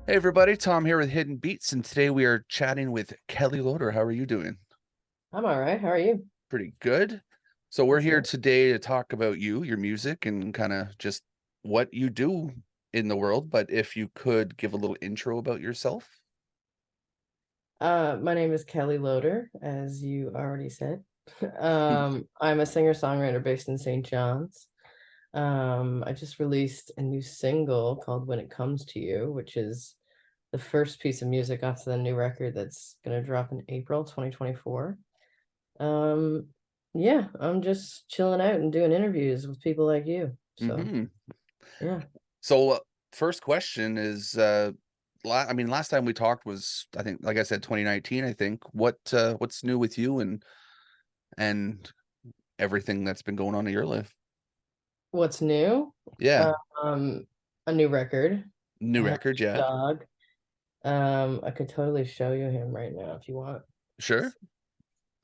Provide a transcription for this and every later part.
Hey everybody, Tom here with Hidden Beats, and today we are chatting with Kellie Loder. How are you doing? I'm all right. How are you? Pretty good. So we're That's here good. today to talk about you, your music, and kind of just what you do in the world. But if you could give a little intro about yourself. My name is Kellie Loder, as you already said. I'm a singer-songwriter based in St. John's. I just released a new single called When It Comes to You, which is the first piece of music off the new record that's gonna drop in April 2024. Um, yeah, I'm just chilling out and doing interviews with people like you. So Hmm. yeah. So first question is, last time we talked was, I think, like I said, 2019. I think what's new with you and everything that's been going on in your life? What's new? Yeah, Um, a new record. I new have record. a Yeah, dog. I could totally show you him right now if you want. sure.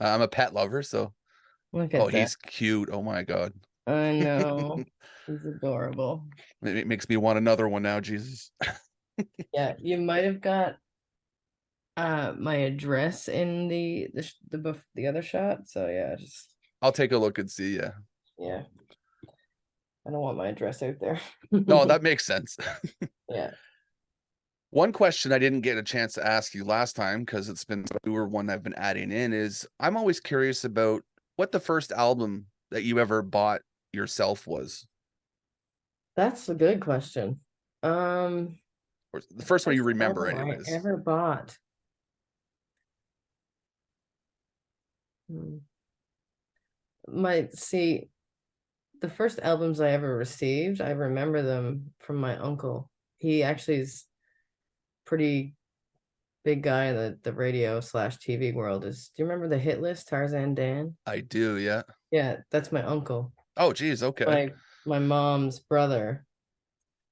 I'm a pet lover, so. Look Oh, at that. he's cute. Oh my God. I know. He's adorable. It makes me want another one now, Jesus. Yeah, you might have got my address in the other shot. So yeah, just I'll take a look and see. Yeah. yeah. I don't want my address out there. No, that makes sense. Yeah. One question I didn't get a chance to ask you last time, because it's been a newer one I've been adding in, is I'm always curious about what the first album that you ever bought yourself was, That's a good question. Um, or the first one you first remember, album I anyways. ever bought. Hmm. My see the first albums I ever received, I remember them from my uncle. He actually is pretty big guy in the radio slash TV world. Do you remember the hit list, Tarzan Dan? I do, yeah. Yeah, that's my uncle. Oh, geez, okay. My mom's brother.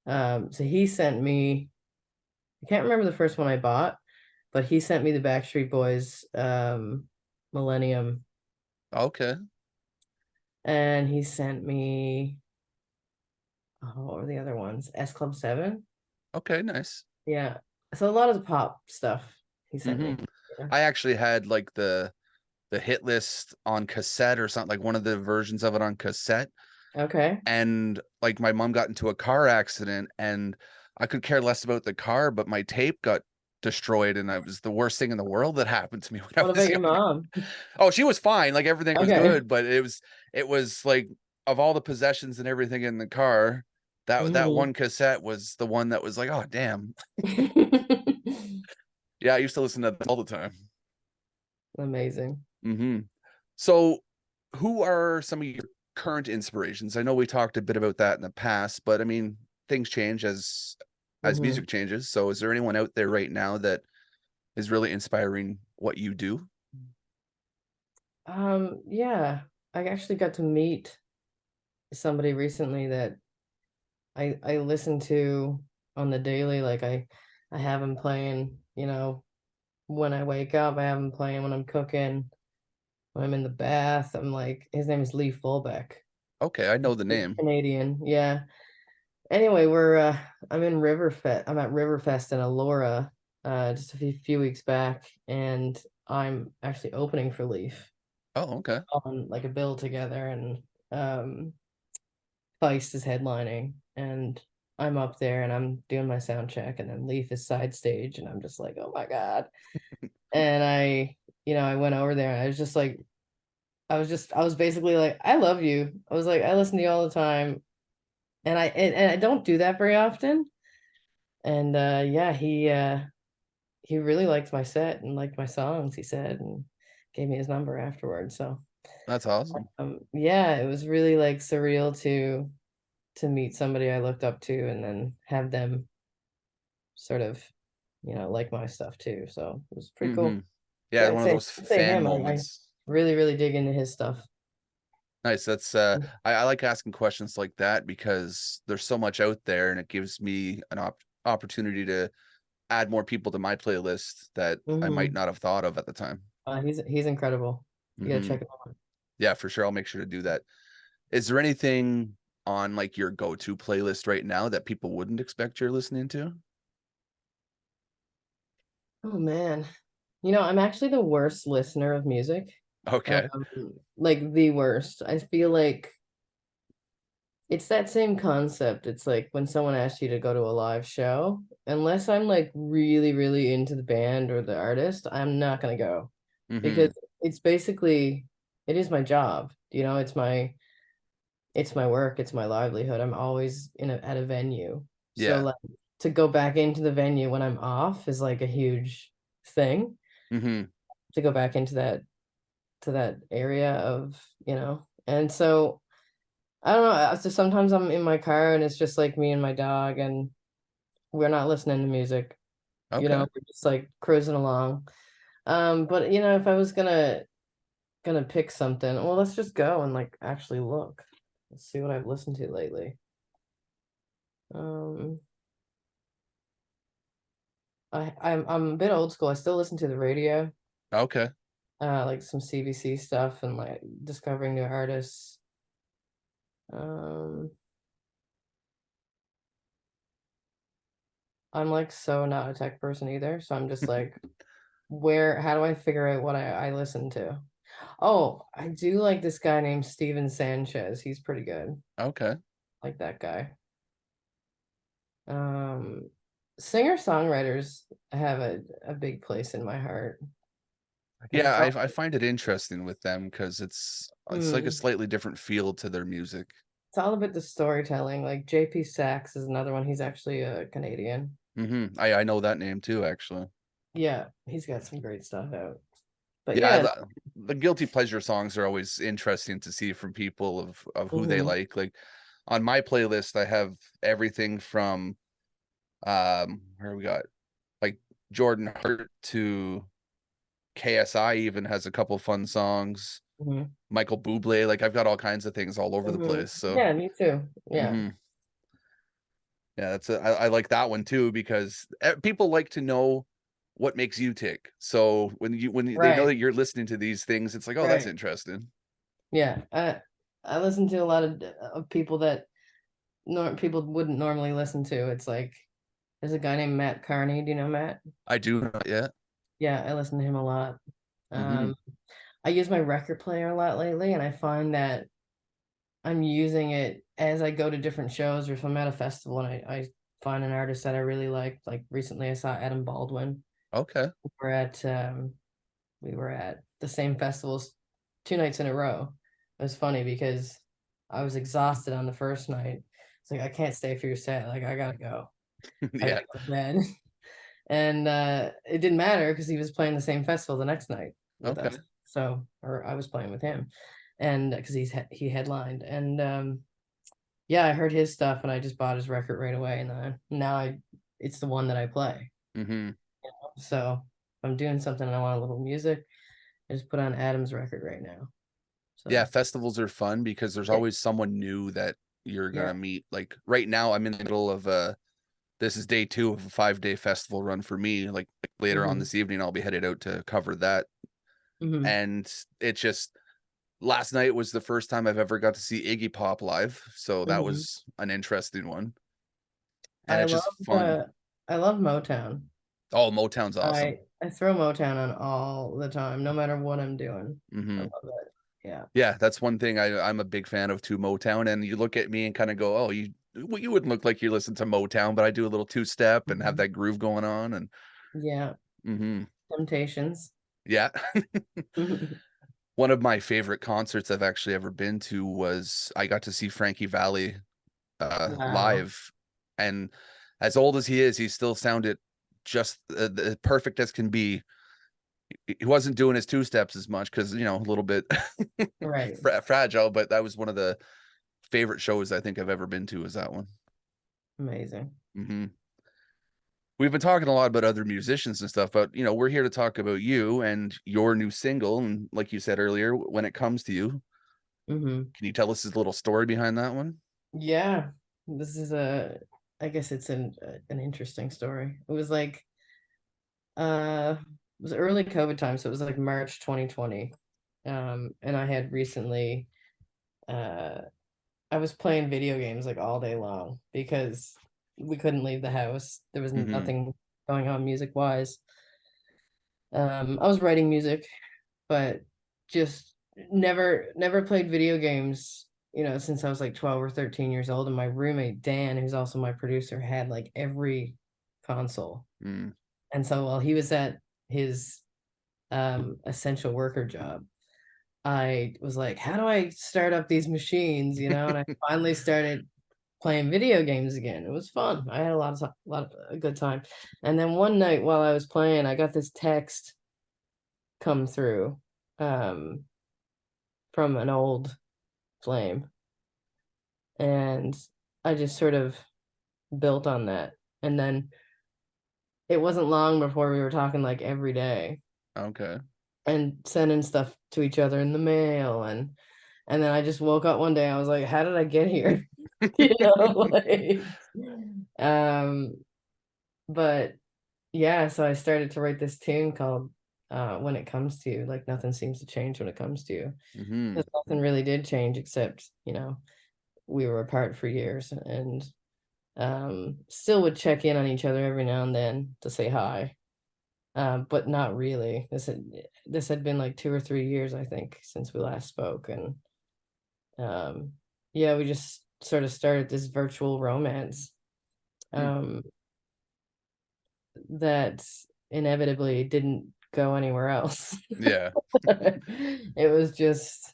So he sent me, I can't remember the first one I bought, but he sent me the Backstreet Boys Millennium, Okay. and he sent me, oh, what were the other ones? S Club 7. Okay, nice. Yeah. So a lot of the pop stuff he sent Hmm. me. Yeah. I actually had like the hit list on cassette or something, like one of the versions of it on cassette. Okay. And like my mom got into a car accident and I could care less about the car, but my tape got destroyed and it was the worst thing in the world that happened to me when I What was about your younger. mom? Oh, she was fine. Like everything was Okay. good, but it was like of all the possessions and everything in the car, that Hmm. one cassette was the one that was like, oh damn. Yeah, I used to listen to that all the time. Amazing. Hmm. So, who are some of your current inspirations? I know we talked a bit about that in the past, but I mean, things change as Hmm. music changes. So, is there anyone out there right now that is really inspiring what you do? Yeah, I actually got to meet somebody recently that I listen to on the daily. Like I have him playing, when I wake up, I have him playing when I'm cooking, when I'm in the bath. I'm like, his name is Lee Fullbeck. Okay, I know the He's name. Canadian. Yeah. Anyway, I'm at Riverfest in Elora just a few weeks back, and I'm actually opening for Leaf Oh, okay. on like a bill together, and Feist is headlining, and I'm up there and I'm doing my sound check, and then Leaf is side stage, and I'm just like, oh my God. And I went over there and I was basically like, I love you. I was like, I listen to you all the time. And I don't do that very often. And yeah, he really liked my set and liked my songs, he said, and gave me his number afterwards. So That's awesome. yeah, it was really like surreal to meet somebody I looked up to and then have them sort of, like my stuff too. So it was pretty Hmm. cool. Yeah, Yeah, one of those I'd say fan him. I moments. really, really dig into his stuff. Nice. That's I like asking questions like that because there's so much out there and it gives me an opportunity to add more people to my playlist that I might Hmm. not have thought of at the time. He's incredible. You gotta Hmm. check him out. Yeah, for sure. I'll make sure to do that. Is there anything on like your go-to playlist right now that people wouldn't expect you're listening to? Oh man. I'm actually the worst listener of music. Okay. Like the worst. I feel like it's that same concept. It's like when someone asks you to go to a live show, unless I'm like really, really into the band or the artist, I'm not gonna go because Mm-hmm. it's basically it is my job. It's my work, it's my livelihood. I'm always at a venue. So Yeah. like to go back into the venue when I'm off is like a huge thing Mm-hmm. to go back into that area of, and so I don't know. So sometimes I'm in my car and it's just like me and my dog, and we're not listening to music. Okay. We're just like cruising along. But if I was gonna pick something, well, let's just go and like actually look. Let's see what I've listened to lately. Um, I'm a bit old school. I still listen to the radio, Okay. like some CBC stuff and like discovering new artists. Um, I'm like so not a tech person either, so I'm just like, how do I figure out what I listen to? Oh, I do like this guy named Steven Sanchez. He's pretty good. Okay. Like that guy. Um, Singer-songwriters have a big place in my heart because Yeah, it's I all find it interesting with them because it's like a mm, slightly different feel to their music. it's all about the storytelling. Like JP Sachs is another one. He's actually a Canadian. Mm-hmm. I know that name too, actually. Yeah, he's got some great stuff out. But Yeah, yeah, the guilty pleasure songs are always interesting to see from people of who they mhm, like. Like on my playlist, I have everything from where we got like Jordan Hurt to KSI even has a couple fun songs. mhm, Michael Bublé, like I've got all kinds of things all over the mhm. place. So, Yeah, me too. Yeah. hmm yeah, I like that one too because people like to know what makes you tick. So they know Right. that you're listening to these things, it's like, oh, that's Right. interesting. Yeah. I listen to a lot of people that people wouldn't normally listen to. It's like there's a guy named Matt Carney. Do you know Matt? I do not yet. Yeah, I listen to him a lot. Hmm. Um, I use my record player a lot lately, and I find that I'm using it as I go to different shows, or if I'm at a festival and I find an artist that I really like. Like recently, I saw Adam Baldwin. Okay. We're at we were at the same festivals 2 nights in a row. It was funny because I was exhausted on the first night. It's like I can't stay for your set. Like I gotta go. I Yeah. gotta go to bed. And it didn't matter because he was playing the same festival the next night with us. Okay. So, or I was playing with him, and because he headlined, and yeah, I heard his stuff, and I just bought his record right away, and now it's the one that I play. Hmm. So if I'm doing something and I want a little music, I just put on Adam's record right now. Yeah, So festivals are fun because there's yeah, always someone new that you're gonna yeah. meet. Like right now, I'm in the middle of this is day 2 of a 5-day festival run for me. Like later on Hmm. this evening, I'll be headed out to cover that. Hmm. And it just last night was the first time I've ever got to see Iggy Pop live, so that Hmm. was an interesting one, and I it's love just fun. I love Motown. Oh, Motown's awesome. I throw Motown on all the time, no matter what I'm doing. I Hmm. love it. Yeah. Yeah, that's one thing I'm a big fan of too, Motown. And you look at me and kind of go, oh, you wouldn't look like you listen to Motown, but I do a little two step and have Mhm. that groove going on. And Yeah. hmm Temptations. yeah, one of my favorite concerts I've actually ever been to was I got to see Frankie Valli Wow. live, and as old as he is, he still sounded just perfect as can be. He wasn't doing his two steps as much because a little bit Right. fragile, but that was one of the favorite shows I think I've ever been to. Is that one? Amazing. Hmm. We've been talking a lot about other musicians and stuff, but we're here to talk about you and your new single. And like you said earlier, when it comes to you, Hmm. can you tell us a little story behind that one? Yeah. This is I guess it's an interesting story. It was like it was early COVID time, so it was like March 2020. And I had recently uh I was playing video games like all day long because we couldn't leave the house. There was Hmm. nothing going on music wise. I was writing music, but just never played video games, since I was like 12 or 13 years old. And my roommate Dan, who's also my producer, had like every console. Mm. And so while he was at his essential worker job, I was like, how do I start up these machines? And I finally started playing video games again. It was fun. I had a lot of a good time. And then one night while I was playing, I got this text come through um from an old flame, and I just sort of built on that. And then it wasn't long before we were talking like every day Okay. and sending stuff to each other in the mail. And then I just woke up one day, I was like, how did I get here? Like um but yeah, so I started to write this tune called When It Comes to You. Like, nothing seems to change when it comes to you, Hmm. because nothing really did change, except we were apart for years, and still would check in on each other every now and then to say hi, but not really. This had been like 2 or 3 years, I think, since we last spoke. And yeah, we just sort of started this virtual romance Hmm. um that inevitably didn't go anywhere else. Yeah. It was just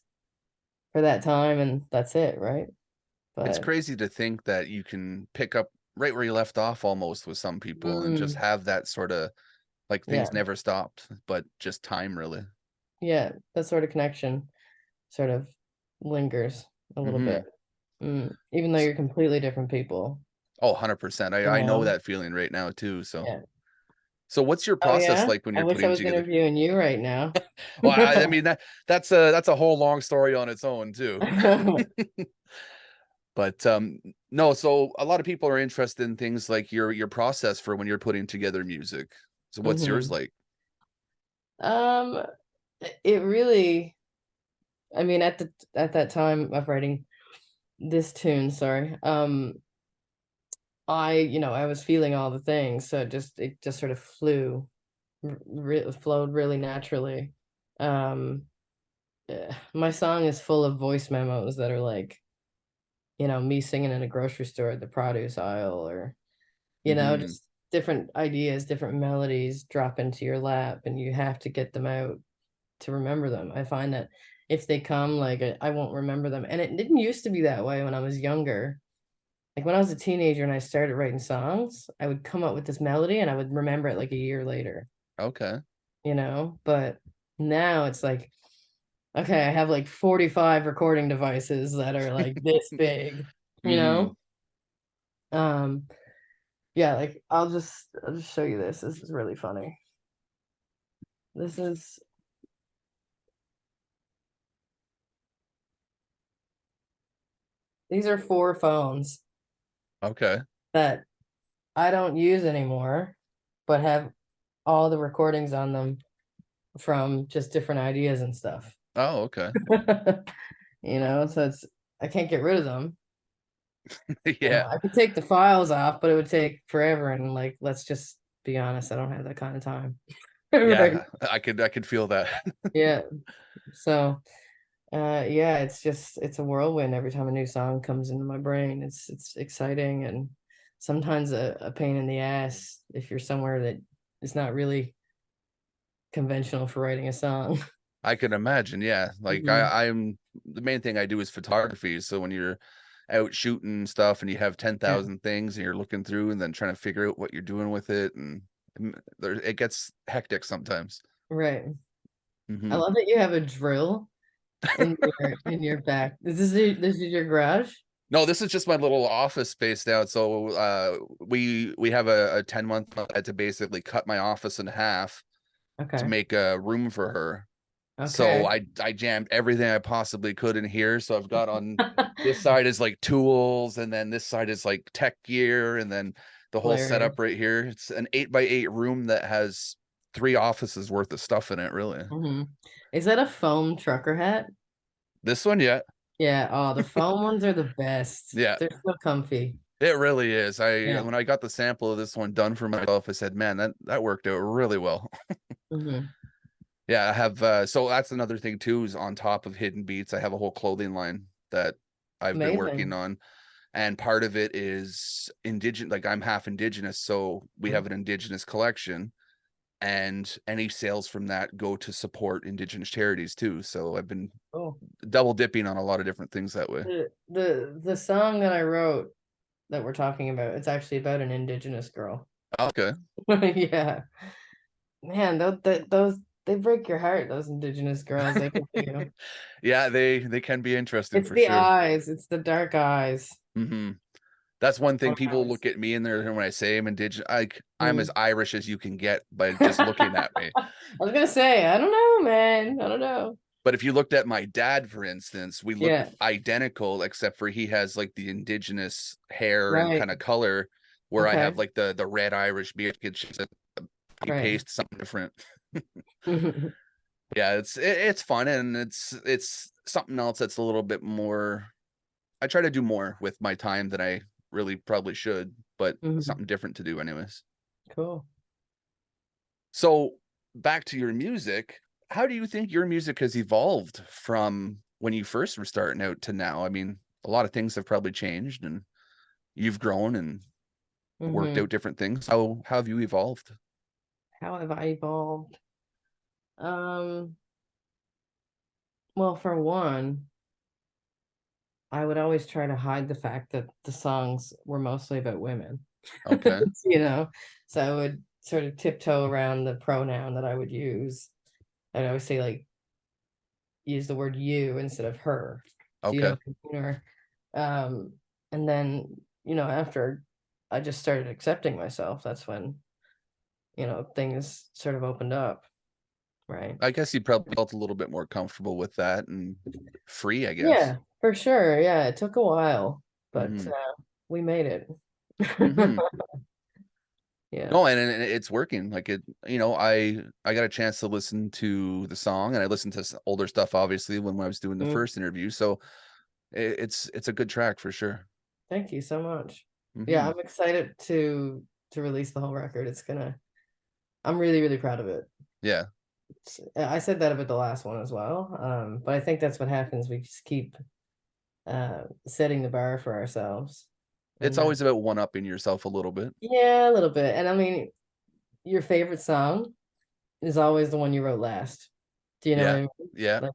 for that time, and that's it, right? It's But crazy to think that you can pick up right where you left off almost with some people and just mm, have that sort of like yeah, things never stopped, but just time really. yeah, that sort of connection sort of lingers a little bit. Hmm. Even though you're completely different people, Oh, 100%. you I know know? that feeling right now too. So, Yeah. so what's your Oh process yeah? like when I you're wish I putting was together? interviewing you right now. Well, I mean that's a whole long story on its own too. But no, so a lot of people are interested in things like your process for when you're putting together music. So what's yours hmm like? Um, it really, I mean, at that time of writing this tune, sorry, I was feeling all the things, so it just sort of flowed really naturally. Um, my song is full of voice memos that are like, me singing in a grocery store at the produce aisle, or Hmm. just different ideas, different melodies drop into your lap, and you have to get them out to remember them. I find that if they come, like, I won't remember them. And it didn't used to be that way when I was younger. Like when I was a teenager and I started writing songs, I would come up with this melody and I would remember it like a year later, Okay. but now it's like, okay, I have like 45 recording devices that are like this big, you Hmm. know? Um, yeah, like I'll just show you this. This is really funny. This is These are 4 phones Okay. that I don't use anymore, but have all the recordings on them from just different ideas and stuff. Oh, okay. So I can't get rid of them. Yeah. I could take the files off, but it would take forever. And like, let's just be honest, I don't have that kind of time. Right. Yeah. I could feel that. Yeah. So yeah, it's a whirlwind every time a new song comes into my brain. It's exciting, and sometimes a pain in the ass if you're somewhere that is not really conventional for writing a song. I can imagine, yeah. Like Mhm. I'm the main thing I do is photography. So when you're out shooting stuff and you have Yeah. 10,000 things and you're looking through and then trying to figure out what you're doing with it and there it gets hectic sometimes. Right. I Hmm. love that you have a drill in your back. This is your garage? No, this is just my little office space now. So we have a 10-month I had to basically cut my office in half to Okay. make a room for her. So Okay. I jammed everything I possibly could in here. So I've got on this side is like tools, and then this side is like tech gear, and then the whole Hilarious. setup right here. It's an 8x8 room that has 3 offices worth of stuff in it, really. hmm Is that a foam trucker hat? This one, yeah. Yeah. Oh, the foam ones are the best. Yeah. They're so comfy. It really is. Yeah. When I got the sample of this one done for myself, I said, man, that worked out really well. Hmm. Yeah, I have so that's another thing too, is on top of hidden beats, I have a whole clothing line that I've been working Amazing. on. And part of it is indigenous, like I'm half indigenous, so we have an indigenous collection, and any sales from that go to support indigenous charities too. So I've been Oh, double dipping on a lot of different things that way. the song that I wrote that we're talking about, it's actually about an indigenous girl. Okay. Yeah. Man, those they break your heart, those indigenous girls. They can do. Yeah, they can be interesting It's for the sure. eyes, it's the dark eyes. Hmm. That's one thing Brown people eyes. look at me and they're when I say I'm indigenous, like I'm as Mm. Irish as you can get by just looking at me. I was gonna say, I don't know, man. I don't know. But if you looked at my dad, for instance, we look Yeah, identical, except for he has like the indigenous hair and right. kind of color, where I Okay, have like the red Irish beard. It's just a copy right. paste, something different. Yeah, it's fun, and it's something else that's a little bit more. I try to do more with my time than I really probably should, but Mhm. something different to do anyways. Cool. So back to your music, how do you think your music has evolved from when you first were starting out to now? I mean, a lot of things have probably changed and you've grown and worked Hmm. out different things. How have you evolved? How have I evolved? Um, well, for one, I would always try to hide the fact that the songs were mostly about women. Okay. You know, so I would sort of tiptoe around the pronoun that I would use. I'd always say like use the word you instead of her. Do you Okay. know, or and then, after I just started accepting myself, that's when, things sort of opened up, right? I guess you probably felt a little bit more comfortable with that and free, I guess. Yeah, for sure. Yeah, it took a while, but Hmm. we made it. Hmm. Yeah. No, and it's working. Like I got a chance to listen to the song, and I listened to older stuff, obviously, when I was doing the Mm, first interview. So it's a good track for sure. thank you so much. Yeah, Hmm. I'm excited to release the whole record. I'm really, really proud of it. Yeah, I said that about the last one as well. But I think that's what happens. We just keep setting the bar for ourselves. it's And always about one upping yourself a little bit. yeah, a little bit. And I mean, your favorite song is always the one you wrote last. Do you know what I Yeah, mean? yeah. Like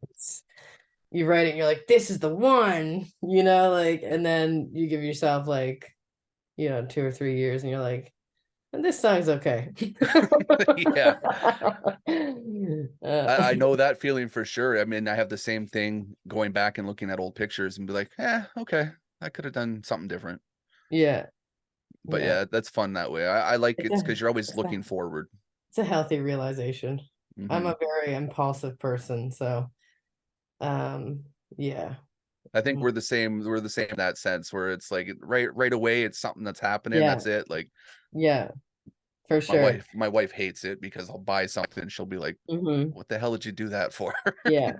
you write it and you're like, this is the one, like, and then you give yourself like, 2 or 3 years and you're like, and this song's okay. Yeah, I Uh, know that feeling for sure. I mean, I have the same thing going back and looking at old pictures and be like, okay, I could have done something different. yeah, But yeah. yeah, that's fun that way. I like It's it's a because you're always it's a looking forward. it's a healthy realization. I'm Hmm. a very impulsive person, so um yeah. I think Mm, we're the same. We're the same in that sense, where it's like right away, it's something that's happening. yeah, That's it. Like yeah, for sure. my wife hates it because I'll buy something and she'll be like, Hmm. "What the hell did you do that for?" Yeah,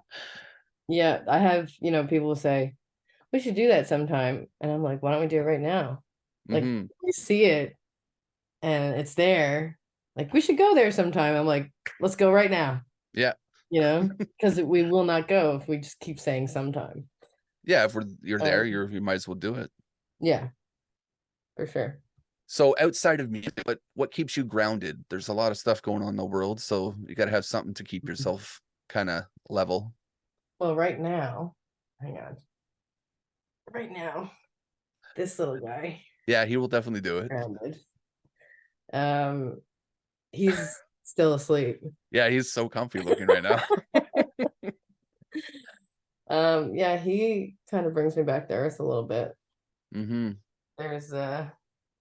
yeah. I have, people say we should do that sometime, and I'm like, why don't we do it right now? Like Hmm. we see it and it's there. Like we should go there sometime. I'm like, let's go right now. Yeah, Because we will not go if we just keep saying sometime. yeah. If you're there, Um, you might as well do it. yeah, for sure. So outside of music, what keeps you grounded? There's a lot of stuff going on in the world, so you got to have something to keep yourself kind of level. Well, right now, hang on. Right now, this little guy, Yeah, he will definitely do it. grounded. Um, he's still asleep. Yeah, he's so comfy looking right now. Yeah, he kind of brings me back to earth a little bit. Hmm. There's so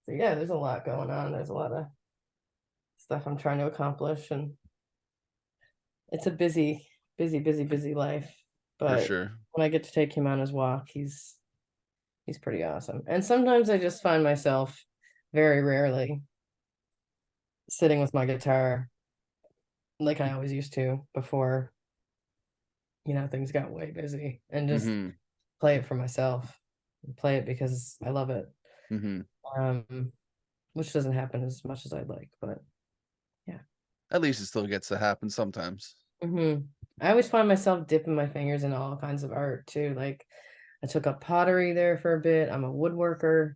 yeah, there's a lot going on. There's a lot of stuff I'm trying to accomplish, and it's a busy, busy, busy, busy life. For But sure. when I get to take him on his walk, he's pretty awesome. And sometimes I just find myself, very rarely, sitting with my guitar like I always used to before, things got way busy, and just Hmm. play it for myself. Play it because I love it. Hmm. um, which doesn't happen as much as I'd like, but yeah. At least it still gets to happen sometimes. I always find myself dipping my fingers in all kinds of art too. Like I took up pottery there for a bit. I'm a woodworker.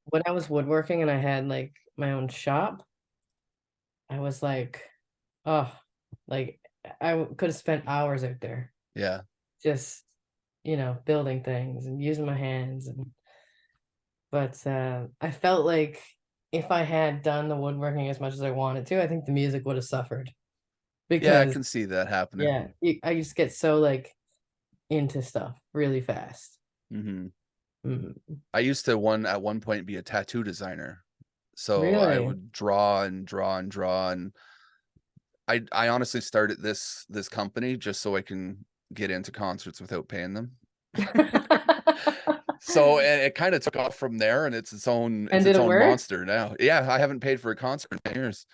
When I was woodworking and I had like my own shop, I was like, oh, like I could have spent hours out there Yeah. just, building things and using my hands. But I felt like if I had done the woodworking as much as I wanted to, I think the music would have suffered Yeah, I because can see that happening. yeah, I just get so like into stuff really fast. Hmm. Mhm. I used to at one point be a tattoo designer. So I Really? would draw and draw and draw, and I honestly started this company just so I can get into concerts without paying them. So and it kind of took off from there, and And it's did its it own work? monster now. Yeah, I haven't paid for a concert in 10 years.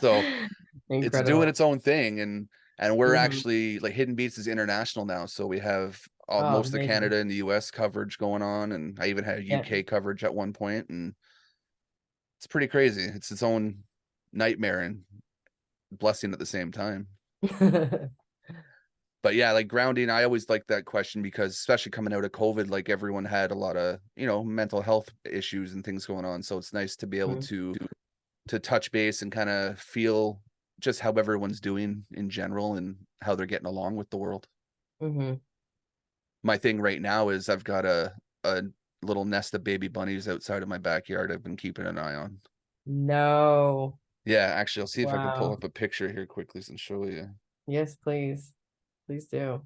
So it's doing Incredible. its own thing, and we're Hmm. actually like Hidden Beats is international now, so we have Oh, most of amazing. Canada and the US coverage going on, and I even had Yeah. UK coverage at one point, and it's pretty crazy. It's its own nightmare and blessing at the same time. But yeah, like grounding, I always like that question because especially coming out of COVID, like everyone had a lot of, mental health issues and things going on. So it's nice to be able Mhm. to touch base and kind of feel just how everyone's doing in general and how they're getting along with the world. Mhm. My thing right now is I've got a little nest of baby bunnies outside of my backyard I've been keeping an eye on. No. Yeah, actually, I'll see if I can pull Wow. up a picture here quickly and show you. Yes, please. Please do.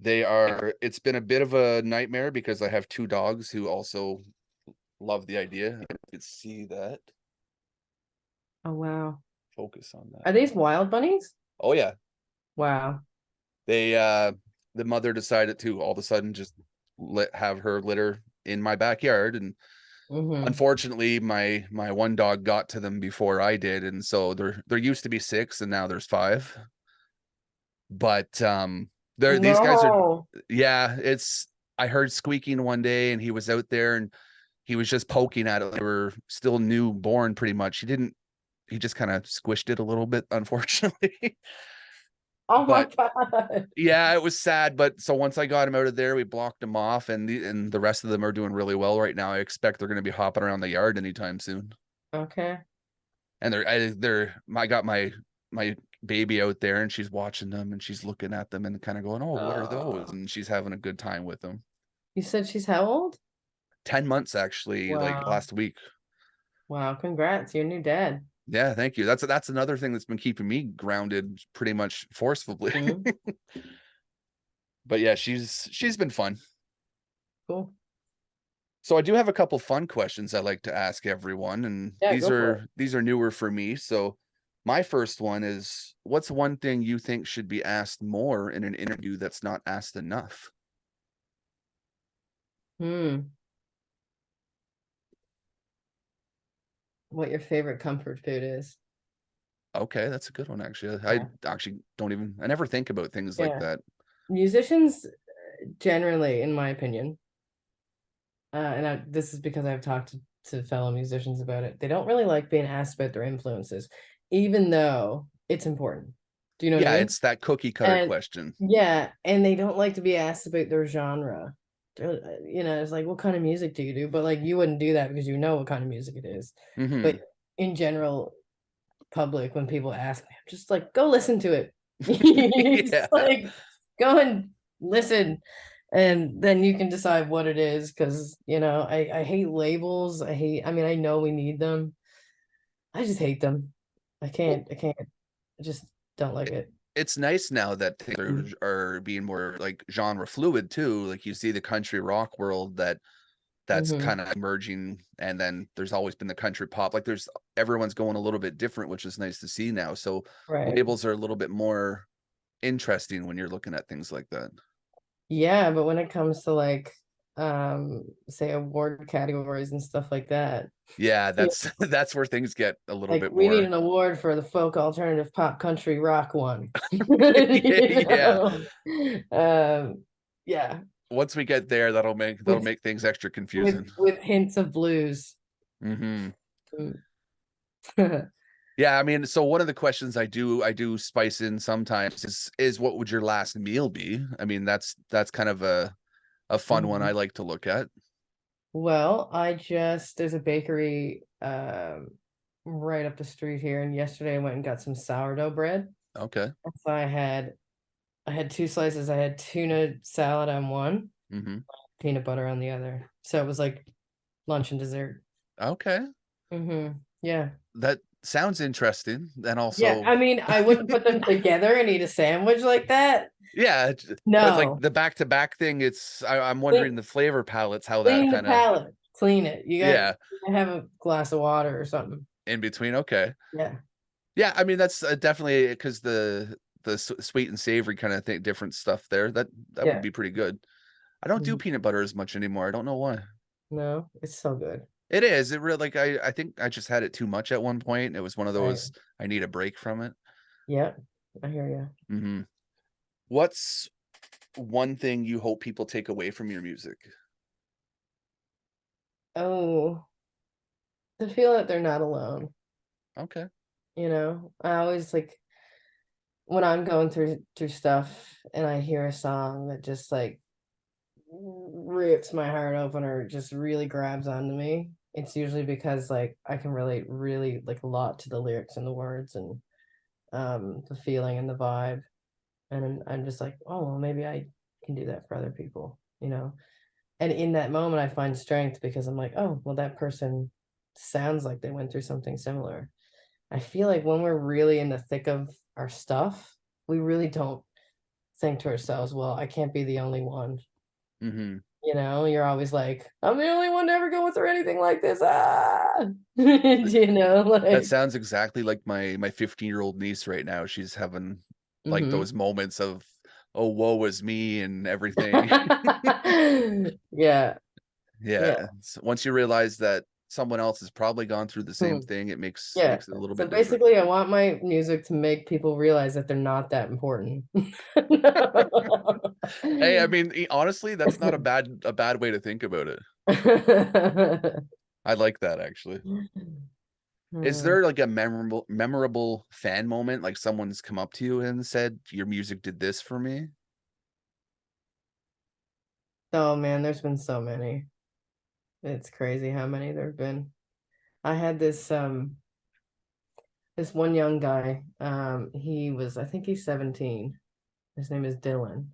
It's been a bit of a nightmare because I have two dogs who also love the idea. I could see that. Oh, wow. Focus on that. Are these wild bunnies? Oh yeah. Wow. They the mother decided to all of a sudden just have her litter in my backyard, and Hmm. unfortunately my one dog got to them before I did, and so there used to be six and now there's five. But these guys are, No. yeah, it's I heard squeaking one day and he was out there and he was just poking at it. They were still newborn pretty much. He just kind of squished it a little bit, unfortunately. Oh my But God. yeah, it was sad. But so once I got him out of there, we blocked him off, and the rest of them are doing really well right now. I expect they're going to be hopping around the yard anytime soon. Okay. And I got my baby out there, and she's watching them, and she's looking at them, and kind of going, "Oh, what are those?" Oh. And she's having a good time with them. You said she's how old? 10 months actually, like Wow. last week. Wow. Congrats. You're a new dad. Yeah, thank you. That's another thing that's been keeping me grounded pretty much forcefully. Mhm. But yeah, she's been fun. Cool. So I do have a couple fun questions I like to ask everyone, and Yeah, these go for it. are these are newer for me. So my first one is, what's one thing you think should be asked more in an interview that's not asked enough? Hmm. What your favorite comfort food is. Okay, that's a good one actually. I Yeah. actually don't even I never think about things like Yeah. that. Musicians generally, in my opinion, this is because I've talked to fellow musicians about it. They don't really like being asked about their influences, even though it's important. Do you know what I Yeah, mean? it's that cookie cutter And question. yeah, and they don't like to be asked about their genre. It's like, what kind of music do you do? But like, you wouldn't do that because you know what kind of music it is. Hmm. But in general, public, when people ask me, I'm just like, go listen to it. Just Yeah. like, go and listen, and then you can decide what it is. Because I hate labels. I mean, I know we need them. I just hate them. Well, I can't. I just don't like it. it's nice now that things are being more like genre fluid too. Like you see the country rock world that's Mm-hmm. kind of emerging, and then there's always been the country pop. Like there's everyone's going a little bit different, which is nice to see now. So Right. labels are a little bit more interesting when you're looking at things like that. Yeah, but when it comes to like say award categories and stuff like that, Yeah, yeah, that's that's where things get a little like bit we need more. an award for the folk alternative pop country rock one. You Yeah. know? Um, yeah. once we get there, that'll with make things extra with confusing. with hints of blues. Hmm. Mm. Yeah, I mean, so one of the questions I do spice in sometimes is what would your last meal be? I mean, that's kind of a fun one I Mhm. like to look at. Well, there's a bakery right up the street here, and yesterday I went and got some sourdough bread. Okay. So I had two slices. I had tuna salad on one, Hmm. peanut butter on the other. So it was like lunch and dessert. Okay. Yeah. That sounds interesting. And Yeah. also, I mean, I wouldn't put them together and eat a sandwich like that. yeah, but like No. the back-to-back thing, I'm wondering Clean, the flavor palettes, how that clean the kind of, palate. Clean it. yeah, You gotta have a glass of water or something. in between. Okay. Yeah. Yeah, I mean that's definitely because the sweet and savory kind of thing, different stuff there. That would Yeah. be pretty good. I don't do Mhm. peanut butter as much anymore. I don't know why. No, it's so good. It is. It really like I think I just had it too much at one point. It was one of Right. those I need a break from it. Yeah. I hear you. Hmm. What's one thing you hope people take away from your music? Oh, to feel that they're not alone. Okay. I always like when I'm going through stuff and I hear a song that just like rips my heart open or just really grabs onto me. It's usually because like I can relate really like a lot to the lyrics and the words and the feeling and the vibe. And I'm just like, oh well, maybe I can do that for other people. And in that moment I find strength because I'm like, oh well, that person sounds like they went through something similar. I feel like when we're really in the thick of our stuff, we really don't think to ourselves, well, I can't be the only one. Hmm. You're always like, I'm the only one ever going through anything like this. Ah, That like, sounds exactly like my 15-year-old niece right now. She's having like hmm those moments of, oh, woe is me and everything. yeah, Yeah. yeah, Once you realize that someone else has probably gone through the same hmm, thing, yeah. makes it a little So bit different. basically, I want my music to make people realize that they're not that important. Hey, I mean, honestly, that's not a bad way to think about it. I like that actually. Is Hmm. there like a memorable fan moment, like someone's come up to you and said, "Your music did this for me"? Oh man, there's been so many. It's crazy how many there've been. I had this one young guy. I think he's 17. His name is Dylan.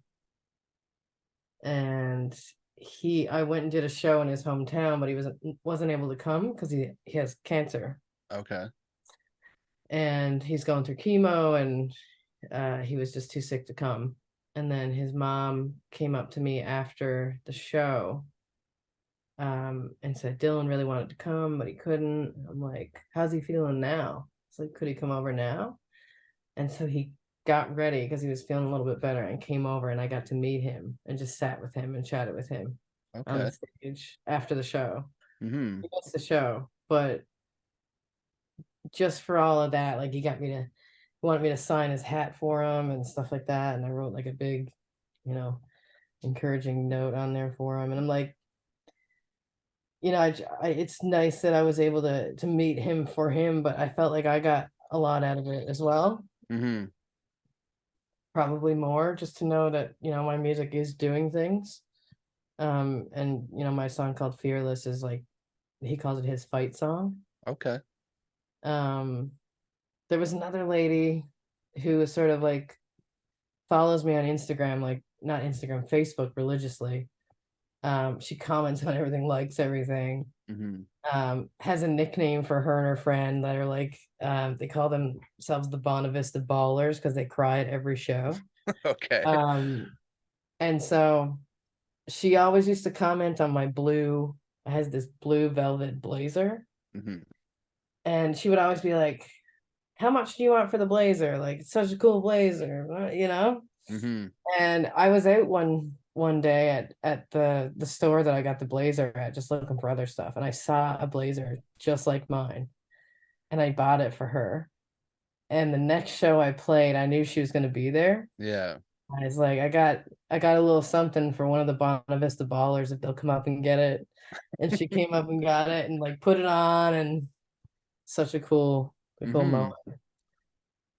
And I went and did a show in his hometown, but he wasn't able to come because he has cancer Okay. and he's going through chemo and he was just too sick to come. And then his mom came up to me after the show and said Dylan really wanted to come, but he couldn't. I'm like, how's he feeling now? It's like, could he come over now? And so he got ready because he was feeling a little bit better and came over and I got to meet him and just sat with him and chatted with him on the Okay. stage after the show. Hmm. He missed the show, but just for all of that, like he wanted me to sign his hat for him and stuff like that. And I wrote like a big, you know, encouraging note on there for him. And I'm like, it's nice that I was able to meet him for him, but I felt like I got a lot out of it as well. Hmm. Probably more just to know that, my music is doing things. And my song called Fearless is like he calls it his fight song. Okay. Um, there was another lady who was sort of like follows me on Instagram, like not Instagram, Facebook religiously. She comments on everything, likes everything. Hmm. Has a nickname for her and her friend that are like, they call themselves the Bonavista Ballers because they cry at every show. Okay. Um, and so she always used to comment on my has this blue velvet blazer. Hmm. And she would always be like, how much do you want for the blazer? Like, it's such a cool blazer. Hmm. And I was out one day at the store that I got the blazer at, just looking for other stuff, and I saw a blazer just like mine, and I bought it for her. And the next show I played, I knew she was going to be there, Yeah. I was like, I got a little something for one of the Bonavista Vista ballers if they'll come up and get it. And she came up and got it and like put it on, and such a cool Hmm. moment.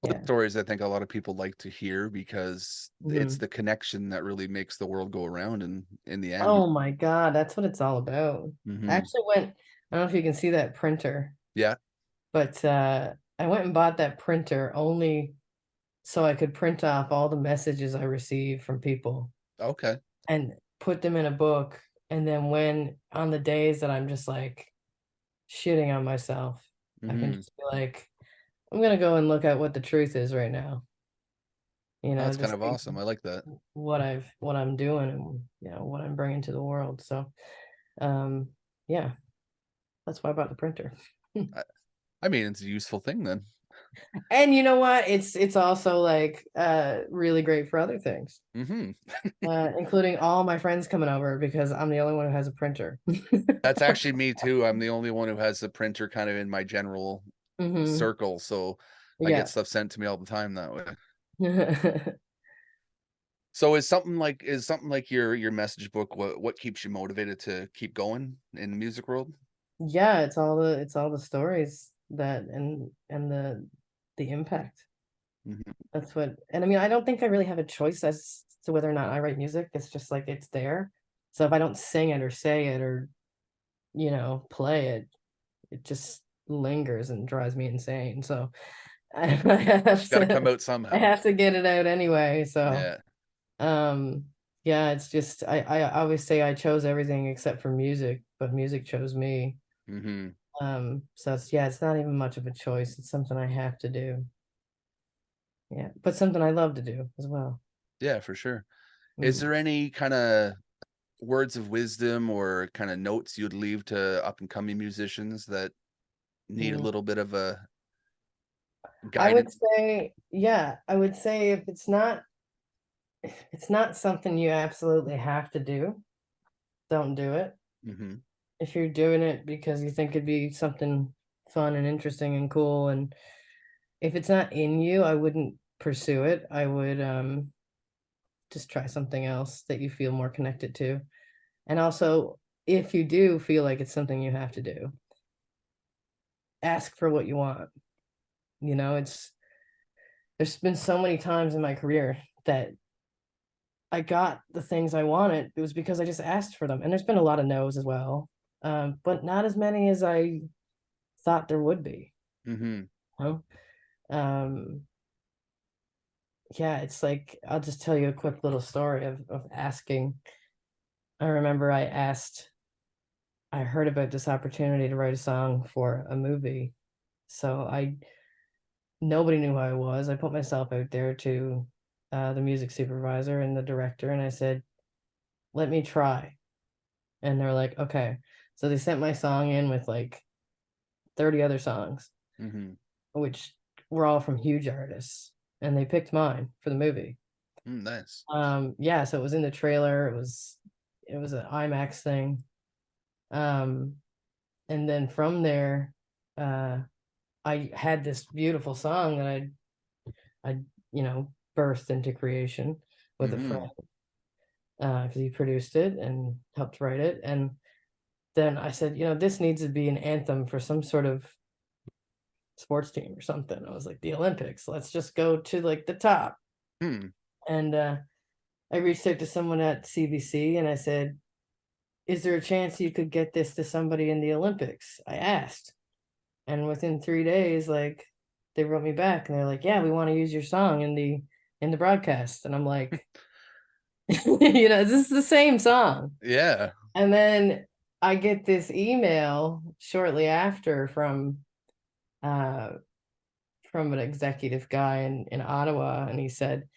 Well, the Yeah. stories I think a lot of people like to hear because it's Hmm. the connection that really makes the world go around. And in the end, Oh my God, that's what it's all about. I hmm, actually went, I don't know if you can see that printer, yeah, but I went and bought that printer only so I could print off all the messages I received from people okay, and put them in a book. And then when on the days that I'm just like shitting on myself, I can hmm, just be like, I'm gonna go and look at what the truth is right now. that's kind Just of see awesome. I like that. what I'm doing and what I'm bringing to the world. So um yeah, that's why I bought the printer. I, I mean, it's a useful thing then. And you know what? It's also like really great for other things. Hmm. Including all my friends coming over because I'm the only one who has a printer. That's actually me too. I'm the only one who has a printer kind of in my general Hmm. circle, so I get Yeah. stuff sent to me all the time that way. So is something like your message book what keeps you motivated to keep going in the music world? Yeah, it's all the stories that and the impact. Hmm. That's what, and I mean, I don't think I really have a choice as to whether or not I write music. It's just like it's there. So if I don't sing it or say it or, play it, it just lingers and drives me insane. So I It's got to come out I somehow. have to get it out anyway. So Yeah. um yeah, it's just I always say I chose everything except for music, but music chose me. Hmm. So it's not even much of a choice. It's something I have to do. Yeah, but something I love to do as well. Yeah, for sure. Is Mhm. there any kind of words of wisdom or kind of notes you'd leave to up and coming musicians that need a Mm. little bit of a I would guidance? say, yeah, I would say if it's not something you absolutely have to do, don't do it. Hmm. If you're doing it because you think it'd be something fun and interesting and cool, and if it's not in you, I wouldn't pursue it. I would just try something else that you feel more connected to. And also, if you do feel like it's something you have to do, ask for what you want. It's there's been so many times in my career that I got the things I wanted. It was because I just asked for them. And there's been a lot of no's as well. But not as many as I thought there would be. Hmm. You know? Yeah, it's like I'll just tell you a quick little story of asking. I remember I heard about this opportunity to write a song for a movie. So I nobody knew who I was. I put myself out there to the music supervisor and the director, and I said, "Let me try." And they're like, "Okay." So they sent my song in with like 30 other songs, Hmm. which were all from huge artists, and they picked mine for the movie. Mm, nice. Yeah, so it was in the trailer. It was an IMAX thing. Um, and then from there, uh, I had this beautiful song that I burst into creation with a friend Hmm. because he produced it and helped write it. And then I said, this needs to be an anthem for some sort of sports team or something. I was like, the Olympics. Let's just go to like the top. Hmm. And I reached out to someone at CBC and I said, is there a chance you could get this to somebody in the Olympics? I asked. And within 3 days, like they wrote me back and they're like, yeah, we want to use your song in the broadcast. And I'm like, this is the same song. Yeah. And then I get this email shortly after uh from an executive guy in Ottawa, and he said,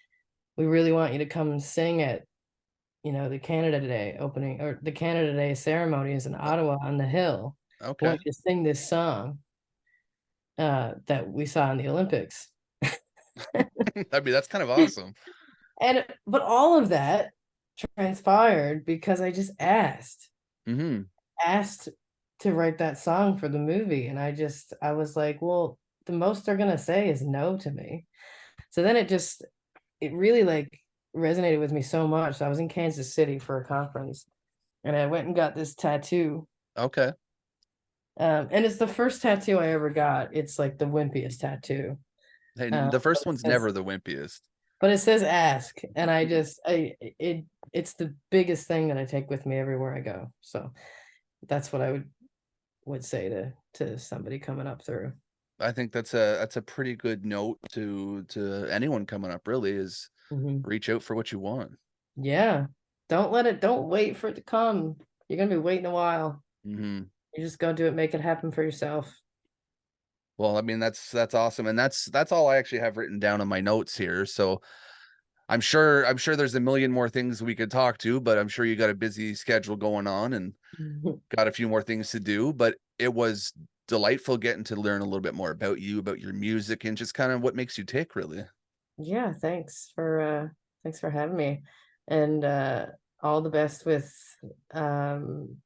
we really want you to come and sing at the Canada Day opening, or the Canada Day ceremony is in Ottawa on the Hill. We Okay. want you to sing this song that we saw in the Olympics. I mean, that's kind of awesome. And but all of that transpired because I just Hmm. asked to write that song for the movie, and I was like, well, the most they're gonna say is no to me. So then it really like resonated with me so much. So I was in Kansas City for a conference, and I went and got this tattoo. Okay. And it's the first tattoo I ever got. It's like the wimpiest tattoo. Hey, the But first it one's says, never the wimpiest. but it says ask, and it's the biggest thing that I take with me everywhere I go. So that's what I would say to somebody coming up through. I think that's a pretty good note to anyone coming up, really, is Hmm. reach out for what you want. Yeah. Don't wait for it to come. You're gonna be waiting a while. Hmm. You just go do it, make it happen for yourself. Well, I mean, that's awesome, and that's all I actually have written down on my notes here. So I'm sure there's a million more things we could talk to, but I'm sure you got a busy schedule going on and got a few more things to do. But it was delightful getting to learn a little bit more about you, about your music, and just kind of what makes you tick, really. Yeah, thanks for having me. And all the best with um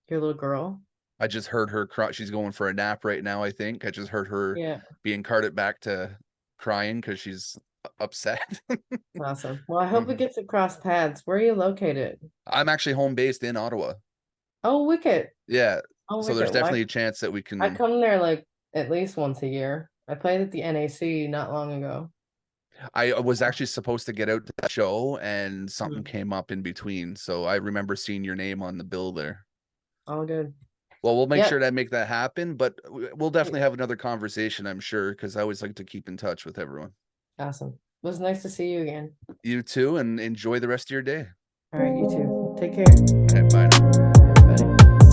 your little girl. I just heard her cry. She's going for a nap right now, I think. I just heard her Yeah, being carted back to crying because she's upset. awesome. Well, I hope we Mhm. get to cross paths. Where are you located? I'm actually home based in Ottawa. Oh, Wicked. Yeah. Oh, So there's Wicked. Well, definitely a chance that we I can. come there like at least once a year. I played at the NAC not long ago. I was actually supposed to get out to the show and something Hmm. came up in between. So I remember seeing your name on the bill there. All good. Well, we'll make Yep. sure to make that happen, but we'll definitely have another conversation, I'm sure, because I always like to keep in touch with everyone. Awesome. It was nice to see you again. You too, and enjoy the rest of your day. All right, you too. Take care. All right, bye now. Bye.